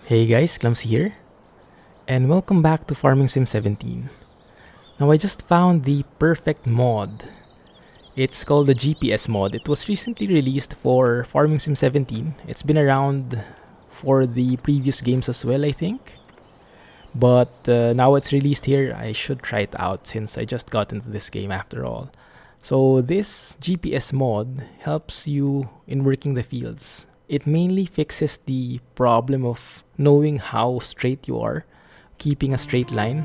Hey guys, Clumsy here, and welcome back to Farming Sim 17. Now I just found the perfect mod. It's called the GPS mod. It was recently released for Farming Sim 17. It's been around for the previous games as well, I think. But now it's released here, I should try it out since I just got into this game after all. So this GPS mod helps you in working the fields. It mainly fixes the problem of knowing how straight you are, keeping a straight line.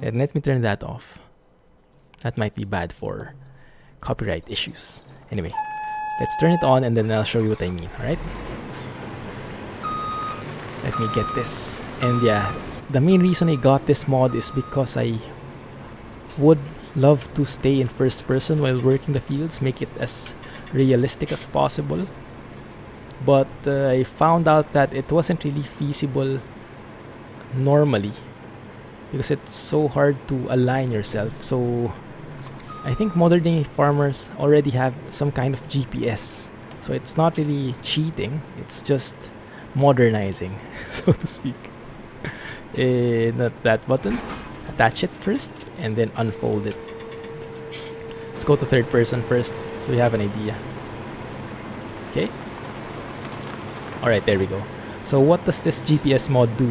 And let me turn that off. That might be bad for copyright issues. Anyway, let's turn it on and then I'll show you what I mean, alright? Let me get this. And yeah, the main reason I got this mod is because I would love to stay in first person while working the fields, make it as realistic as possible. But I found out that it wasn't really feasible normally because it's so hard to align yourself. So I think modern day farmers already have some kind of GPS. So it's not really cheating, it's just modernizing, so to speak. Not that button, attach it first and then unfold it. Let's go to third person first so we have an idea. Okay. Alright, there we go. So what does this GPS mod do?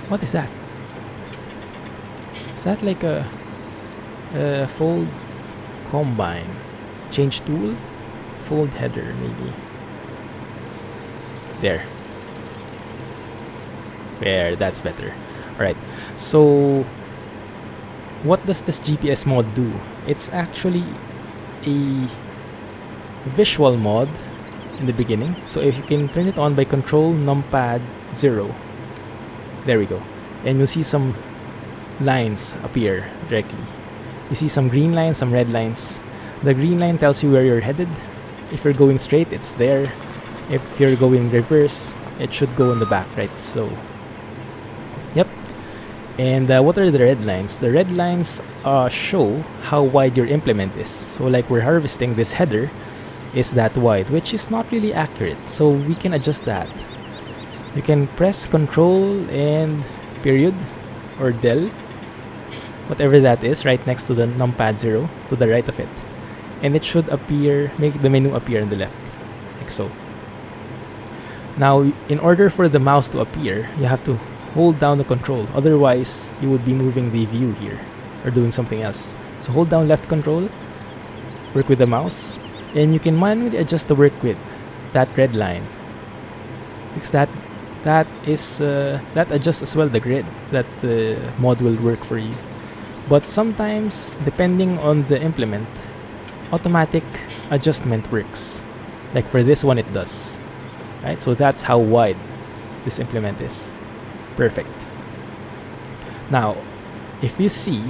What is that? Is that like a fold combine? Change tool? Fold header maybe. There, that's better. Alright, so what does this GPS mod do? It's actually a visual mod in the beginning. So if you can turn it on by control numpad 0. There we go. And you'll see some lines appear directly. You see some green lines, some red lines. The green line tells you where you're headed. If you're going straight, it's there. If you're going reverse, it should go in the back, right? So, yep. And what are the red lines? The red lines show how wide your implement is. So like we're harvesting this header is that wide, which is not really accurate. So we can adjust that. You can press Control and period or del, whatever that is, right next to the numpad 0 to the right of it. And it should appear, make the menu appear on the left, like so. Now, in order for the mouse to appear, you have to hold down the control. Otherwise, you would be moving the view here or doing something else. So hold down left control, work with the mouse, and you can manually adjust the work width, that red line. Because that adjusts as well the grid that the mod will work for you. But sometimes, depending on the implement, automatic adjustment works. Like for this one, it does. Right, so that's how wide this implement is. Perfect. Now, if you see,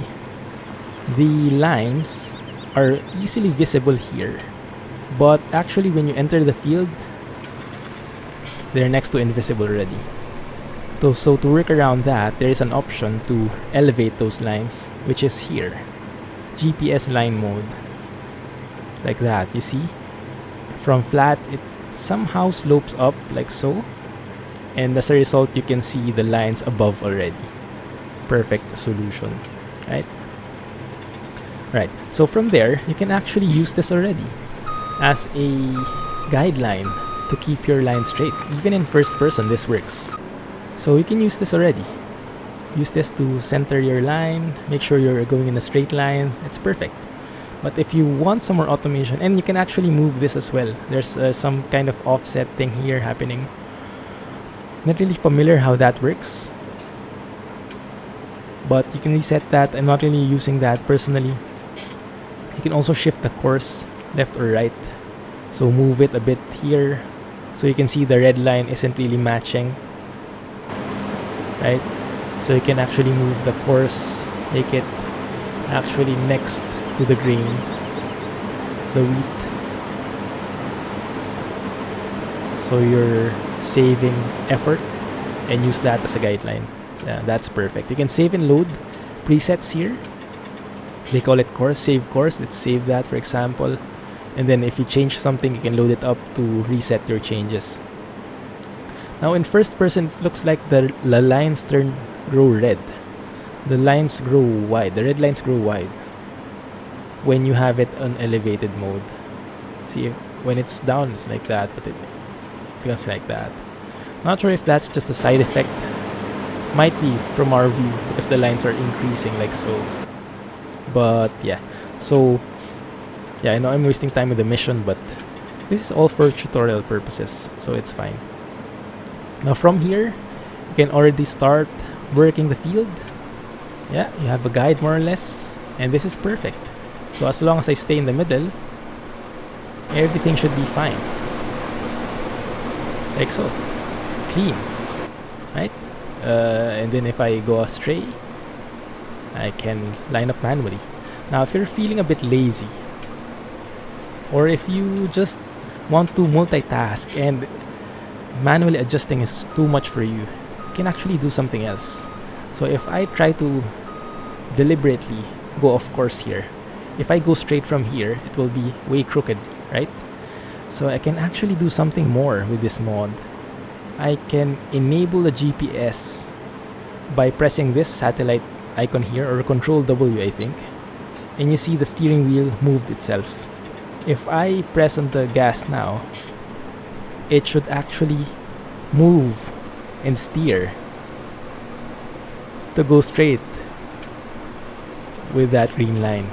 the lines are easily visible here, but actually when you enter the field, they're next to invisible already. So to work around that, there is an option to elevate those lines, which is here. GPS line mode. Like that, you see? From flat, it somehow slopes up like so, and as a result you can see the lines above already. Perfect solution, right? So from there you can actually use this already as a guideline to keep your line straight. Even in first person this works, so you can use this already. Use this to center your line, make sure you're going in a straight line. It's perfect. But if you want some more automation, and you can actually move this as well. There's some kind of offset thing here happening. Not really familiar how that works, but you can reset that. I'm not really using that personally. You can also shift the course left or right. So move it a bit here. So you can see the red line isn't really matching. Right? So you can actually move the course, make it actually next to the grain, the wheat. So you're saving effort and use that as a guideline. Yeah, that's perfect. You can save and load presets here. They call it course, save course. Let's save that, for example. And then if you change something, you can load it up to reset your changes. Now in first person, it looks like the lines grow red. The lines grow wide. The red lines grow wide when you have it on elevated mode. See, when it's down, it's like that, but it becomes like that. Not sure if that's just a side effect. Might be from our view because the lines are increasing like so. But yeah, so yeah, I know I'm wasting time with the mission, but this is all for tutorial purposes, so it's fine. Now from here, you can already start working the field. Yeah, you have a guide more or less, and this is perfect. So as long as I stay in the middle, everything should be fine. Like so. Clean. Right? And then if I go astray, I can line up manually. Now if you're feeling a bit lazy, or if you just want to multitask and manually adjusting is too much for you, you can actually do something else. So if I try to deliberately go off course here, if I go straight from here, it will be way crooked, right? So I can actually do something more with this mod. I can enable the GPS by pressing this satellite icon here, or Control W I think, and you see the steering wheel moved itself. If I press on the gas now, it should actually move and steer to go straight with that green line.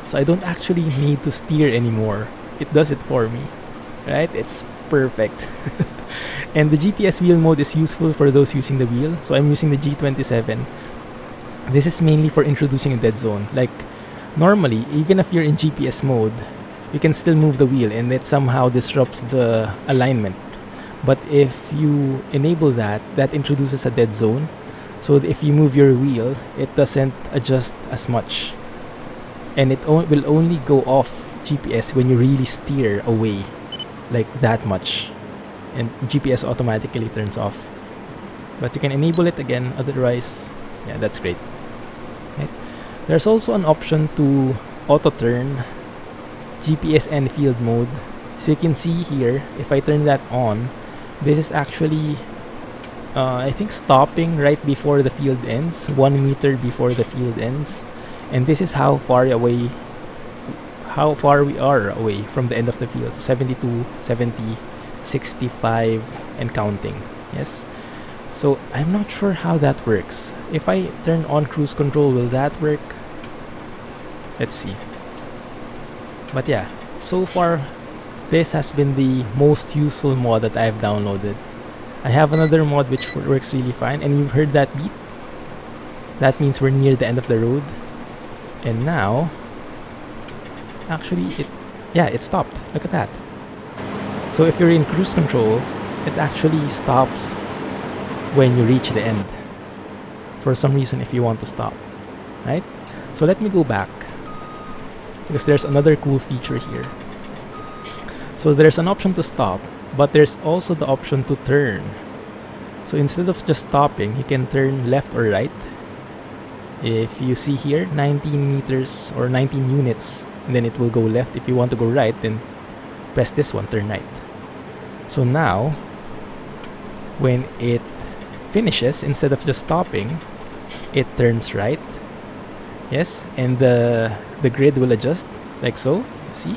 So I don't actually need to steer anymore. It does it for me, right? It's perfect. And the GPS wheel mode is useful for those using the wheel. So I'm using the G27. This is mainly for introducing a dead zone. Like normally, even if you're in GPS mode, you can still move the wheel and it somehow disrupts the alignment. But if you enable that, that introduces a dead zone. So if you move your wheel, it doesn't adjust as much. And it will only go off GPS when you really steer away like that much. And GPS automatically turns off. But you can enable it again, otherwise, yeah, that's great. Right. There's also an option to auto-turn GPS and field mode. So you can see here, if I turn that on, this is actually I think stopping right before the field ends, 1 meter before the field ends. And this is how far we are away from the end of the field. So 72, 70, 65 and counting. Yes. So I'm not sure how that works. If I turn on cruise control, will that work? Let's see. But yeah, so far this has been the most useful mod that I've downloaded. I have another mod which works really fine, and you've heard that beep. That means we're near the end of the road. And now, actually it stopped. Look at that. So if you're in cruise control, it actually stops when you reach the end. For some reason, if you want to stop, right? So let me go back, because there's another cool feature here. So there's an option to stop, but there's also the option to turn. So instead of just stopping, you can turn left or right. If you see here, 19 meters or 19 units, and then it will go left. If you want to go right, then press this one, turn right. So now, when it finishes, instead of just stopping, it turns right. Yes, and the grid will adjust like so, see?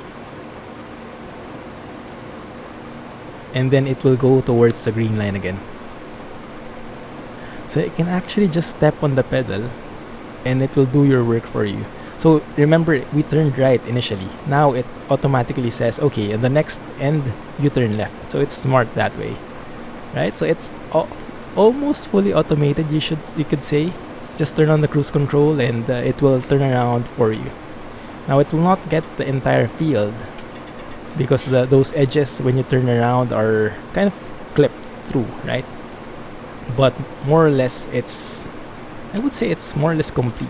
And then it will go towards the green line again. So you can actually just step on the pedal and it will do your work for you. So remember, we turned right initially. Now it automatically says, okay, at the next end, you turn left. So it's smart that way, right? So it's almost fully automated, you could say. Just turn on the cruise control and it will turn around for you. Now it will not get the entire field, because those edges when you turn around are kind of clipped through, right? But more or less I would say it's more or less complete.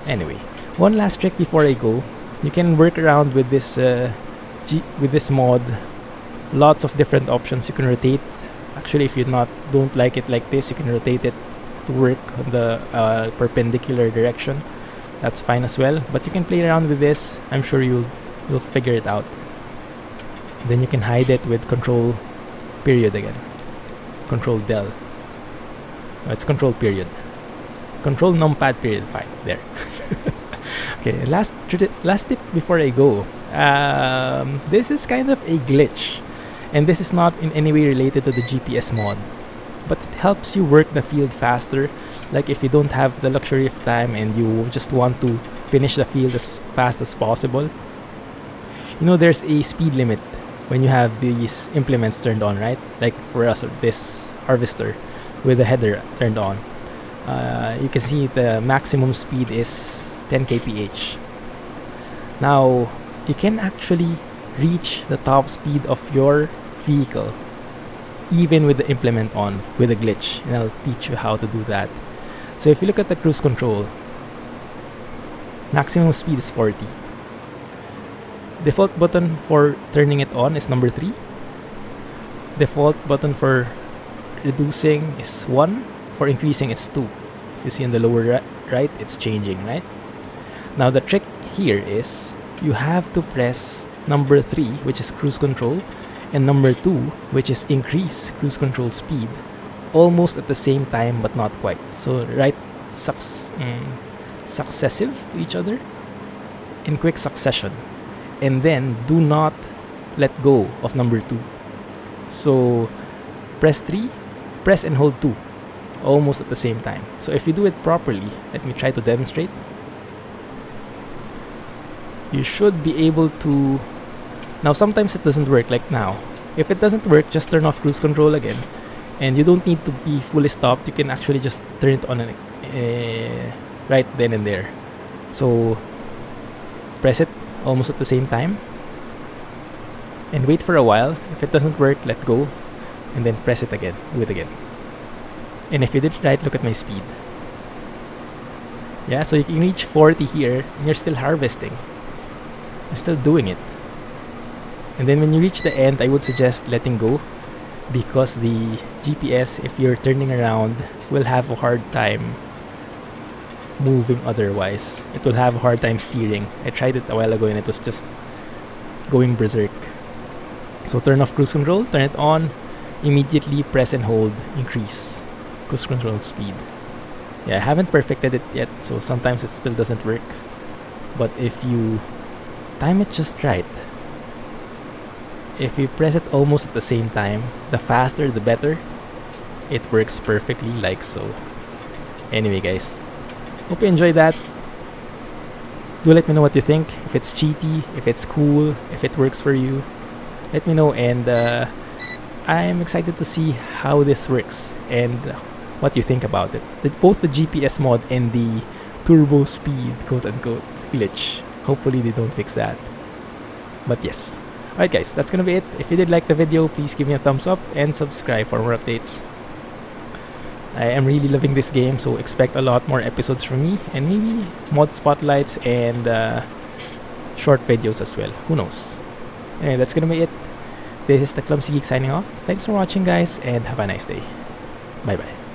Anyway, one last trick before I go. You can work around with this with this mod. Lots of different options. You can rotate. Actually, if you don't like it like this, you can rotate it to work on the perpendicular direction. That's fine as well. But you can play around with this. I'm sure you'll figure it out. Then you can hide it with Control period again. Control del. No, it's control period. Control numpad period. Fine, there. Okay, last tip before I go. This is kind of a glitch, and this is not in any way related to the GPS mod, but it helps you work the field faster. Like if you don't have the luxury of time and you just want to finish the field as fast as possible. You know, there's a speed limit when you have these implements turned on, right? Like for us, this harvester with the header turned on. You can see the maximum speed is 10 kph. Now, you can actually reach the top speed of your vehicle even with the implement on with a glitch, and I'll teach you how to do that. So if you look at the cruise control, maximum speed is 40. Default button for turning it on is number 3. Default button for reducing is 1. For increasing it's 2. If you see in the lower right, it's changing, right? Now the trick here is you have to press number 3, which is cruise control, and number 2, which is increase cruise control speed, almost at the same time but not quite. So right successive to each other in quick succession, and then do not let go of number 2. So press 3, press and hold 2 almost at the same time. So if you do it properly, let me try to demonstrate. You should be able to. Now sometimes it doesn't work, like now. If it doesn't work, just turn off cruise control again, and you don't need to be fully stopped. You can actually just turn it on right then and there. So press it almost at the same time and wait for a while. If it doesn't work, let go and then press it again. Do it again. And if you did it right, look at my speed. Yeah, so you can reach 40 here and you're still harvesting. You're still doing it. And then when you reach the end, I would suggest letting go, because the GPS, if you're turning around, will have a hard time moving otherwise. It will have a hard time steering. I tried it a while ago and it was just going berserk. So turn off cruise control, turn it on, immediately press and hold, increase cruise control speed. Yeah, I haven't perfected it yet, so sometimes it still doesn't work. But if you time it just right, if you press it almost at the same time, the faster the better. It works perfectly like so. Anyway guys, hope you enjoyed that. Do let me know what you think. If it's cheaty, if it's cool, if it works for you, let me know. And I'm excited to see how this works and what you think about it. Both the GPS mod and the turbo speed quote-unquote glitch. Hopefully they don't fix that. But yes. Alright guys, that's gonna be it. If you did like the video, please give me a thumbs up and subscribe for more updates. I am really loving this game, so expect a lot more episodes from me, and maybe mod spotlights and short videos as well. Who knows? Anyway, that's gonna be it. This is the Clumsy Geek signing off. Thanks for watching guys, and have a nice day. Bye bye.